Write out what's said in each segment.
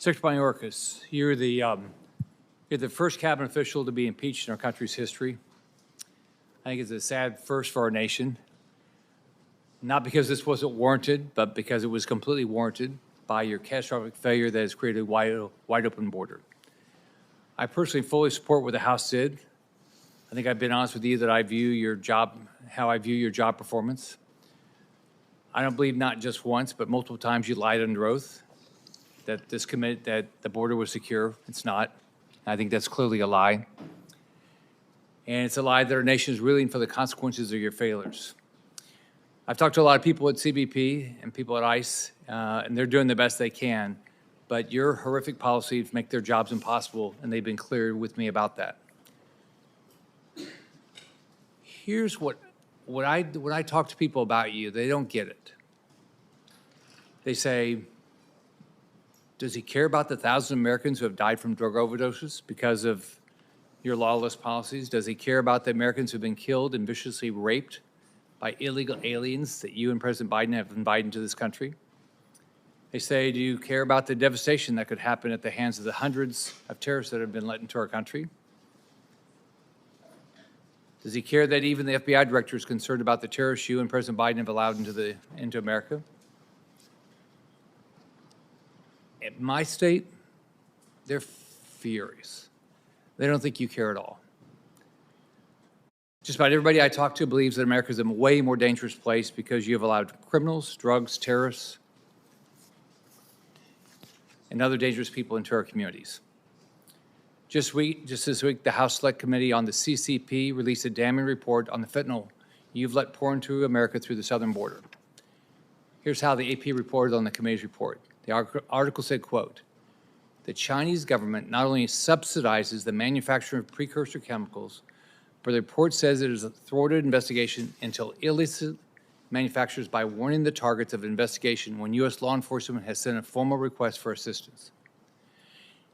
Secretary Mayorkas, you're the first cabinet official to be impeached in our country's history. I think it's a sad first for our nation, not because this wasn't warranted, but because it was completely warranted by your catastrophic failure that has created a wide open border. I personally fully support what the House did. I think I've been honest with you that how I view your job performance. I don't believe not just once, but multiple times you lied under oath that that the border was secure. It's not. I think that's clearly a lie. And it's a lie that our nation is reeling for the consequences of your failures. I've talked to a lot of people at CBP and people at ICE, and they're doing the best they can. But your horrific policies make their jobs impossible, and they've been clear with me about that. Here's when I talk to people about you, they don't get it. They say, does he care about the thousands of Americans who have died from drug overdoses because of your lawless policies? Does he care about the Americans who have been killed and viciously raped by illegal aliens that you and President Biden have invited into this country? They say, do you care about the devastation that could happen at the hands of the hundreds of terrorists that have been let into our country? Does he care that even the FBI director is concerned about the terrorists you and President Biden have allowed into America? In my state, they're furious. They don't think you care at all. Just about everybody I talk to believes that America is a way more dangerous place because you have allowed criminals, drugs, terrorists, and other dangerous people into our communities. Just this week, the House Select Committee on the CCP released a damning report on the fentanyl you've let pour into America through the southern border. Here's how the AP reported on the committee's report. The article said, quote, the Chinese government not only subsidizes the manufacture of precursor chemicals, but the report says it has thwarted investigation until illicit manufacturers by warning the targets of investigation when U.S. law enforcement has sent a formal request for assistance.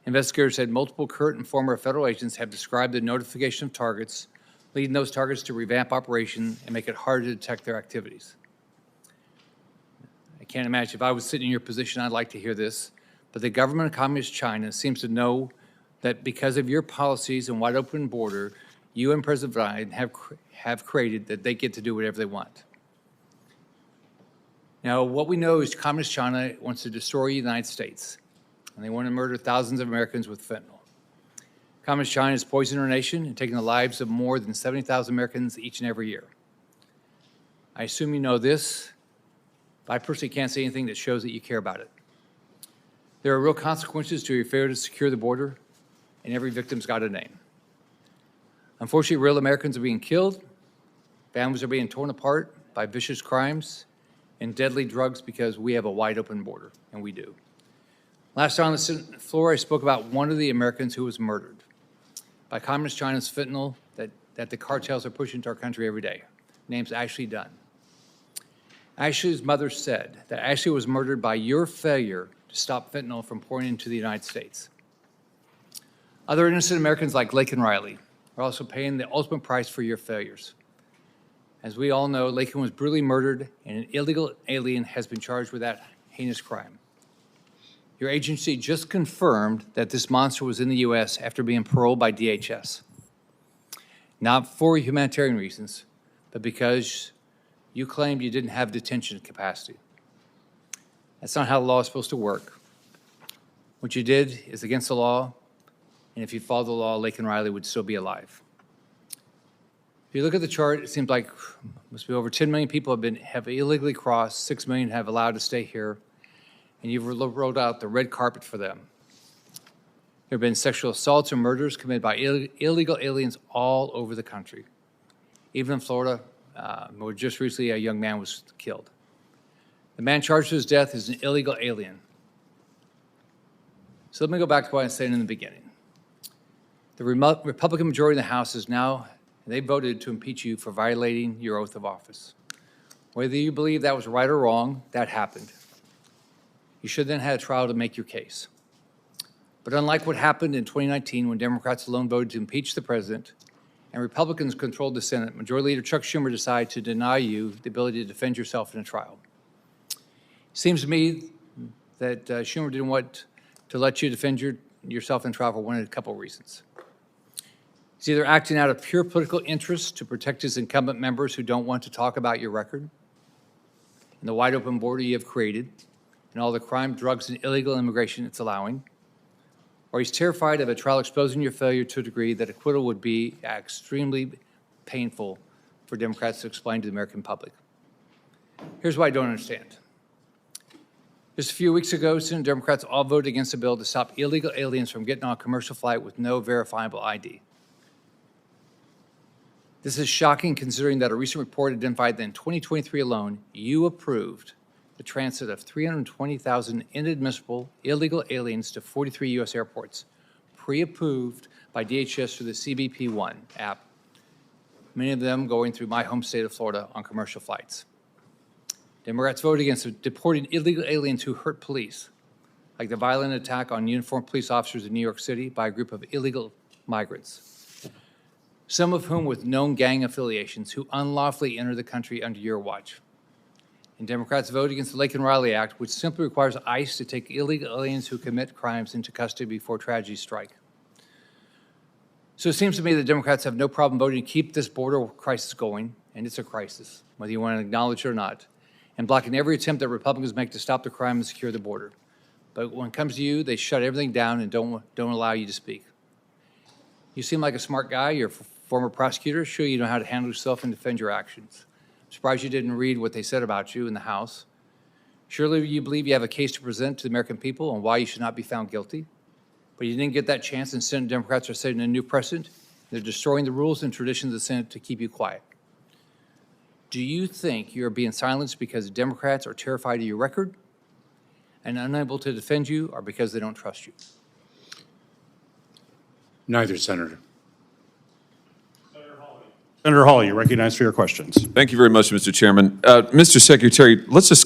Investigators said multiple current and former federal agents have described the notification of targets, leading those targets to revamp operations and make it harder to detect their activities. I can't imagine if I was sitting in your position, I'd like to hear this, but the government of Communist China seems to know that because of your policies and wide open border, you and President Biden have created that they get to do whatever they want. Now, what we know is Communist China wants to destroy the United States, and they want to murder thousands of Americans with fentanyl. Communist China is poisoning our nation and taking the lives of more than 70,000 Americans each and every year. I assume you know this, but I personally can't say anything that shows that you care about it. There are real consequences to your failure to secure the border, and every victim's got a name. Unfortunately, real Americans are being killed, families are being torn apart by vicious crimes and deadly drugs because we have a wide open border, and we do. Last time on the Senate floor, I spoke about one of the Americans who was murdered by Communist China's fentanyl that the cartels are pushing to our country every day. Her name's Ashley Dunn. Ashley's mother said that Ashley was murdered by your failure to stop fentanyl from pouring into the United States. Other innocent Americans like Laken Riley are also paying the ultimate price for your failures. As we all know, Laken was brutally murdered, and an illegal alien has been charged with that heinous crime. Your agency just confirmed that this monster was in the U.S. after being paroled by DHS. Not for humanitarian reasons, but because you claimed you didn't have detention capacity. That's not how the law is supposed to work. What you did is against the law, and if you followed the law, Laken Riley would still be alive. If you look at the chart, it seems like must be over 10 million people have illegally crossed, 6 million have allowed to stay here, and you've rolled out the red carpet for them. There have been sexual assaults and murders committed by illegal aliens all over the country. Even in Florida, where just recently a young man was killed. The man charged with his death is an illegal alien. So let me go back to what I was saying in the beginning. The Republican majority in the House is now, they voted to impeach you for violating your oath of office. Whether you believe that was right or wrong, that happened. You should then have a trial to make your case. But unlike what happened in 2019 when Democrats alone voted to impeach the president and Republicans controlled the Senate, Majority Leader Chuck Schumer decided to deny you the ability to defend yourself in a trial. It seems to me that Schumer didn't want to let you defend yourself in trial for one of a couple of reasons. He's either acting out of pure political interest to protect his incumbent members who don't want to talk about your record and the wide open border you have created and all the crime, drugs, and illegal immigration it's allowing, or he's terrified of a trial exposing your failure to a degree that acquittal would be extremely painful for Democrats to explain to the American public. Here's what I don't understand. Just a few weeks ago, Senate Democrats all voted against a bill to stop illegal aliens from getting on a commercial flight with no verifiable ID. This is shocking considering that a recent report identified that in 2023 alone, you approved the transit of 320,000 inadmissible illegal aliens to 43 U.S. airports, pre-approved by DHS through the CBP-1 app, many of them going through my home state of Florida on commercial flights. Democrats voted against deporting illegal aliens who hurt police, like the violent attack on uniformed police officers in New York City by a group of illegal migrants, some of whom with known gang affiliations who unlawfully entered the country under your watch. And Democrats voted against the Lake and Riley Act, which simply requires ICE to take illegal aliens who commit crimes into custody before tragedies strike. So it seems to me that Democrats have no problem voting to keep this border crisis going, and it's a crisis, whether you want to acknowledge it or not, and blocking every attempt that Republicans make to stop the crime and secure the border. But when it comes to you, they shut everything down and don't allow you to speak. You seem like a smart guy. You're a former prosecutor. Sure, you know how to handle yourself and defend your actions. I'm surprised you didn't read what they said about you in the House. Surely you believe you have a case to present to the American people on why you should not be found guilty. But you didn't get that chance, and Senate Democrats are setting a new precedent. They're destroying the rules and traditions of the Senate to keep you quiet. Do you think you're being silenced because Democrats are terrified of your record and unable to defend you, or because they don't trust you? Neither, Senator. Senator Hawley, you're recognized for your questions. Thank you very much, Mr. Chairman. Mr. Secretary, let's just